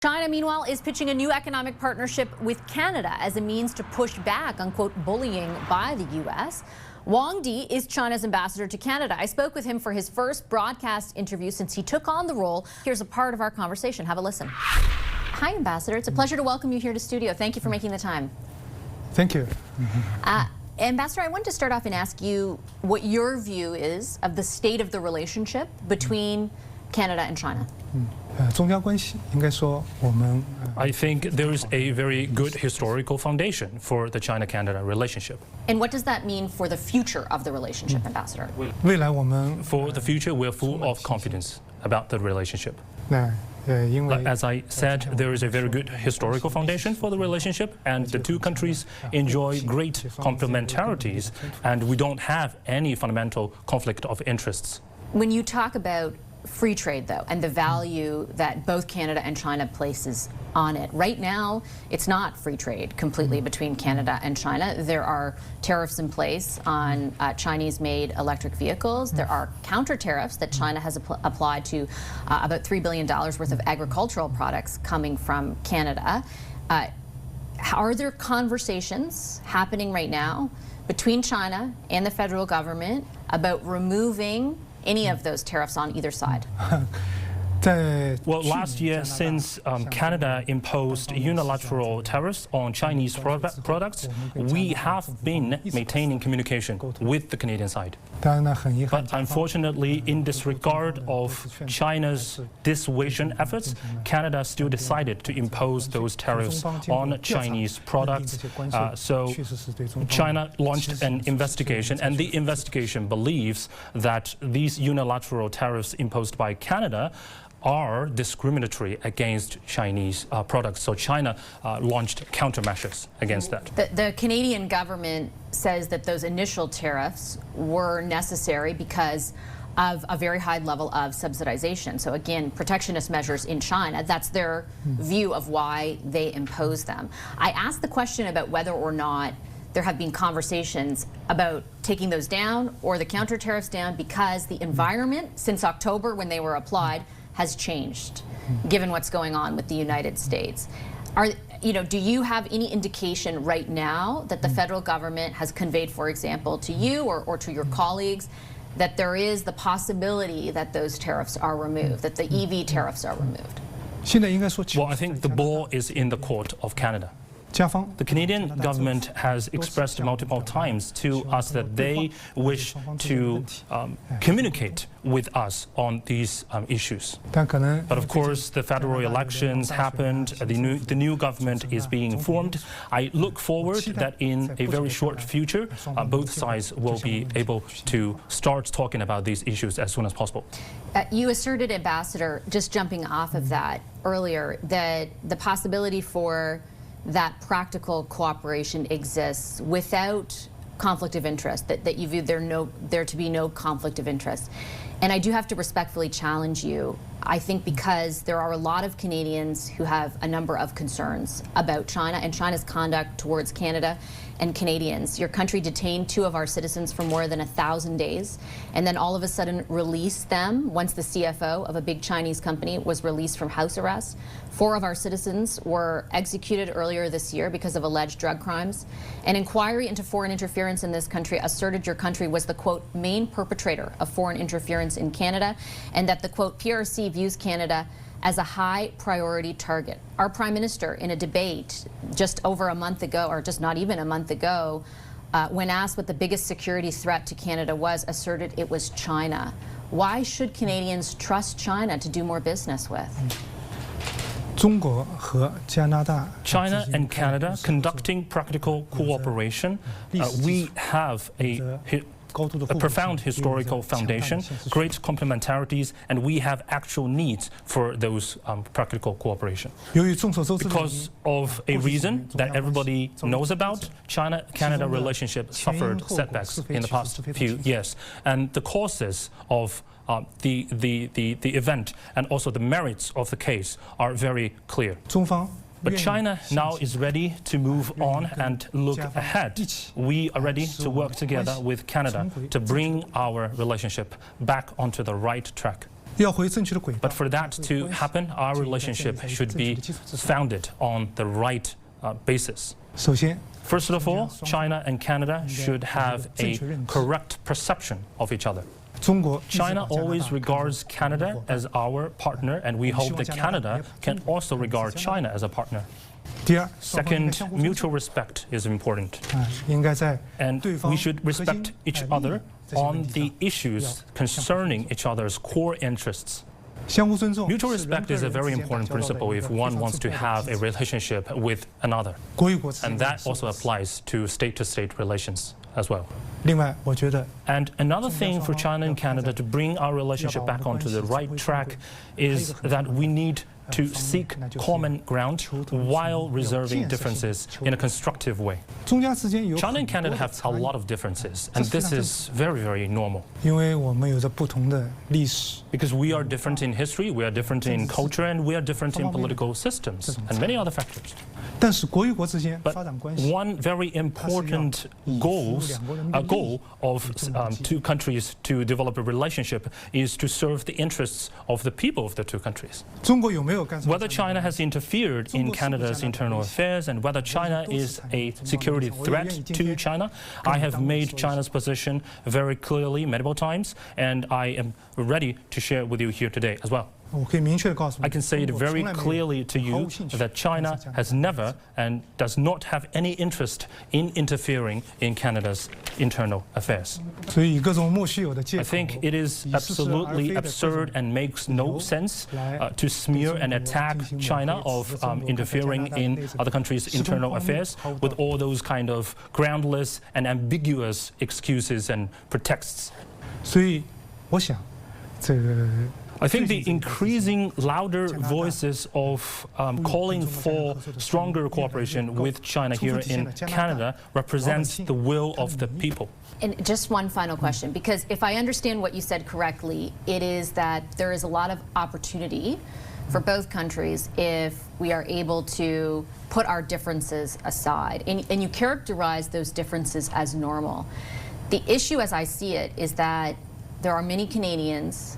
China, meanwhile, is pitching a new economic partnership with Canada as a means to push back on, quote, bullying by the U.S. Wang is China's ambassador to Canada. I spoke with him for his first broadcast interview since he took on the role. Here's a part of our conversation. Have a listen. Hi, Ambassador. It's a pleasure to welcome you here to studio. Thank you for making the time. Thank you. Ambassador, I wanted to start off and ask you what your view is of the state of the relationship between Canada and China. I think there is a very good historical foundation for the China-Canada relationship. And what does that mean for the future of the relationship, Ambassador? For the future, we're full of confidence about the relationship. As I said, there is a very good historical foundation for the relationship, and the two countries enjoy great complementarities, and we don't have any fundamental conflict of interests. When you talk about free trade, though, and the value that both Canada and China places on it, right now it's not free trade completely between Canada and China. There are tariffs in place on Chinese-made electric vehicles. There are counter tariffs that China has applied to about $3 billion worth of agricultural products coming from Canada. Are there conversations happening right now between China and the federal government about removing any of those tariffs on either side? Well, last year, since Canada imposed unilateral tariffs on Chinese products, we have been maintaining communication with the Canadian side. But unfortunately, in disregard of China's dissuasion efforts, Canada still decided to impose those tariffs on Chinese products. So China launched an investigation, and the investigation believes that these unilateral tariffs imposed by Canada are discriminatory against Chinese products. So China launched countermeasures against that. The Canadian government says that those initial tariffs were necessary because of a very high level of subsidization. So again, protectionist measures in China, that's their view of why they impose them. I asked the question about whether or not there have been conversations about taking those down or the counter tariffs down because the environment since October when they were applied has changed, given what's going on with the United States. Do you have any indication right now that the federal government has conveyed, for example, to you or to your colleagues, that there is the possibility that those tariffs are removed, that the EV tariffs are removed? Well, I think the ball is in the court of Canada. The Canadian government has expressed multiple times to us that they wish to communicate with us on these issues. But of course, the federal elections happened, the new government is being formed. I look forward that in a very short future, both sides will be able to start talking about these issues as soon as possible. You asserted, Ambassador, just jumping off of that earlier, that the possibility for that practical cooperation exists without conflict of interest, that you view there to be no conflict of interest. And I do have to respectfully challenge you, I think, because there are a lot of Canadians who have a number of concerns about China and China's conduct towards Canada and Canadians. Your country detained 2 of our citizens for more than 1,000 days, and then all of a sudden released them once the CFO of a big Chinese company was released from house arrest. 4 of our citizens were executed earlier this year because of alleged drug crimes. An inquiry into foreign interference in this country asserted your country was the, quote, main perpetrator of foreign interference in Canada, and that the, quote, PRC views Canada as a high priority target. Our Prime Minister, in a debate just over a month ago, or just not even a month ago, when asked what the biggest security threat to Canada was, asserted it was China. Why should Canadians trust China to do more business with? China and Canada conducting practical cooperation, we have a profound historical foundation, great complementarities, and we have actual needs for those practical cooperation. Because of a reason that everybody knows about, China-Canada relationship suffered setbacks in the past few years. And the causes of the event and also the merits of the case are very clear. But China now is ready to move on and look ahead. We are ready to work together with Canada to bring our relationship back onto the right track. But for that to happen, our relationship should be founded on the right basis. First of all, China and Canada should have a correct perception of each other. China always regards Canada as our partner, and we hope that Canada can also regard China as a partner. Second, mutual respect is important. And we should respect each other on the issues concerning each other's core interests. Mutual respect is a very important principle if one wants to have a relationship with another. And that also applies to state-to-state relations as well. And another thing for China and Canada to bring our relationship back onto the right track is that we need to seek common ground while reserving differences in a constructive way. China and Canada have a lot of differences, and this is very, very normal. Because we are different in history, we are different in culture, and we are different in political systems, and many other factors. But one very important goal of two countries to develop a relationship is to serve the interests of the people of the two countries. Whether China has interfered in Canada's internal affairs and whether China is a security threat to China, I have made China's position very clearly multiple times, and I am ready to share it with you here today as well. I can say it very clearly to you that China has never and does not have any interest in interfering in Canada's internal affairs. I think it is absolutely absurd and makes no sense to smear and attack China of interfering in other countries' internal affairs with all those kind of groundless and ambiguous excuses and pretexts. I think the increasing louder voices of calling for stronger cooperation with China here in Canada represents the will of the people. And just one final question, because if I understand what you said correctly, it is that there is a lot of opportunity for both countries if we are able to put our differences aside. And you characterize those differences as normal. The issue, as I see it, is that there are many Canadians,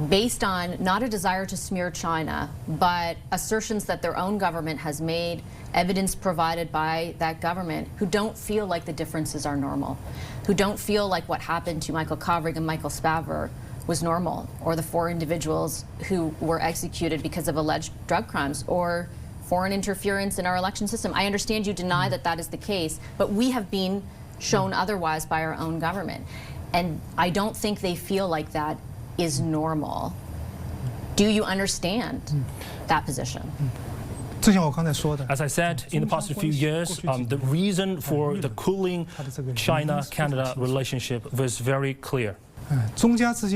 based on not a desire to smear China, but assertions that their own government has made, evidence provided by that government, who don't feel like the differences are normal, who don't feel like what happened to Michael Kovrig and Michael Spavor was normal, or the 4 individuals who were executed because of alleged drug crimes, or foreign interference in our election system. I understand you deny that that is the case, but we have been shown otherwise by our own government. And I don't think they feel like that is normal. Do you understand that position? As I said, in the past few years, the reason for the cooling China-Canada relationship was very clear.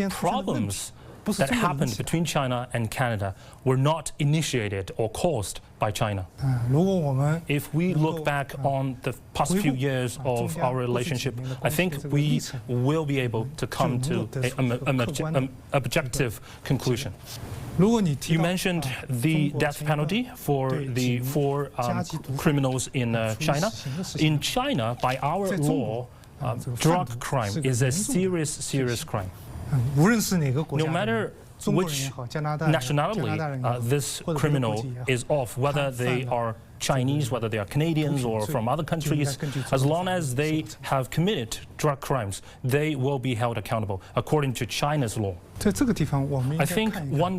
Problems that happened between China and Canada were not initiated or caused by China. If we look back on the past few years of our relationship, I think we will be able to come to an objective conclusion. You mentioned the death penalty for the 4 criminals in China. In China, by our law, drug crime is a serious crime. No matter which nationality this criminal is of, whether they are Chinese, whether they are Canadians or from other countries, as long as they have committed drug crimes, they will be held accountable according to China's law. I think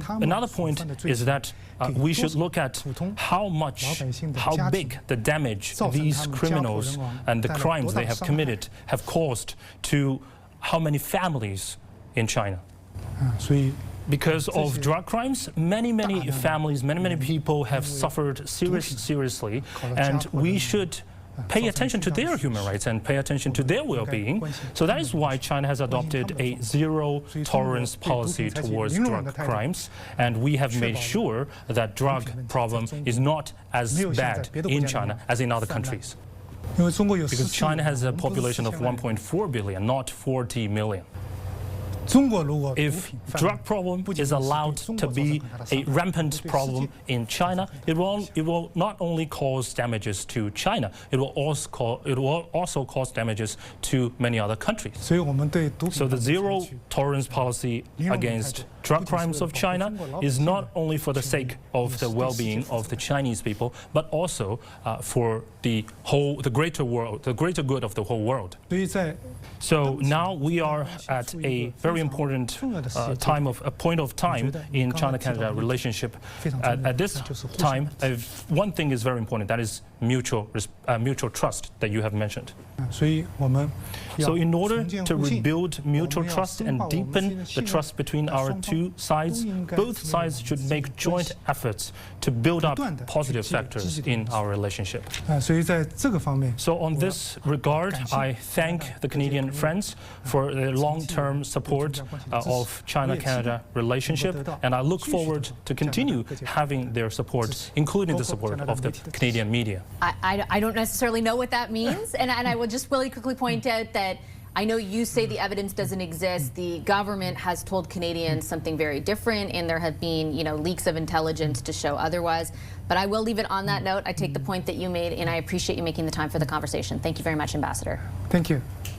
another point is that we should look at how big the damage these criminals and the crimes they have committed have caused to how many families in China. Because of drug crimes, many families, many people have suffered seriously, and we should pay attention to their human rights and pay attention to their well-being. So that is why China has adopted a zero-tolerance policy towards drug crimes, and we have made sure that drug problem is not as bad in China as in other countries. Because China has a population of 1.4 billion, not 40 million. If drug problem is allowed to be a rampant problem in China, it will not only cause damages to China, it will also cause damages to many other countries. So the zero tolerance policy against drug crimes of China is not only for the sake of the well-being of the Chinese people, but also for the greater world, the greater good of the whole world. So now we are at a very important point of time in China-Canada relationship. At this time, one thing is very important, that is mutual trust that you have mentioned. So in order to rebuild mutual trust and deepen the trust between our two sides, both sides should make joint efforts to build up positive factors in our relationship. So on this regard, I thank the Canadian friends for the long-term support of China-Canada relationship, and I look forward to continue having their support, including the support of the Canadian media. I don't necessarily know what that means, and I will just really quickly point out that I know you say the evidence doesn't exist. The government has told Canadians something very different, and there have been, leaks of intelligence to show otherwise. But I will leave it on that note. I take the point that you made, and I appreciate you making the time for the conversation. Thank you very much, Ambassador. Thank you.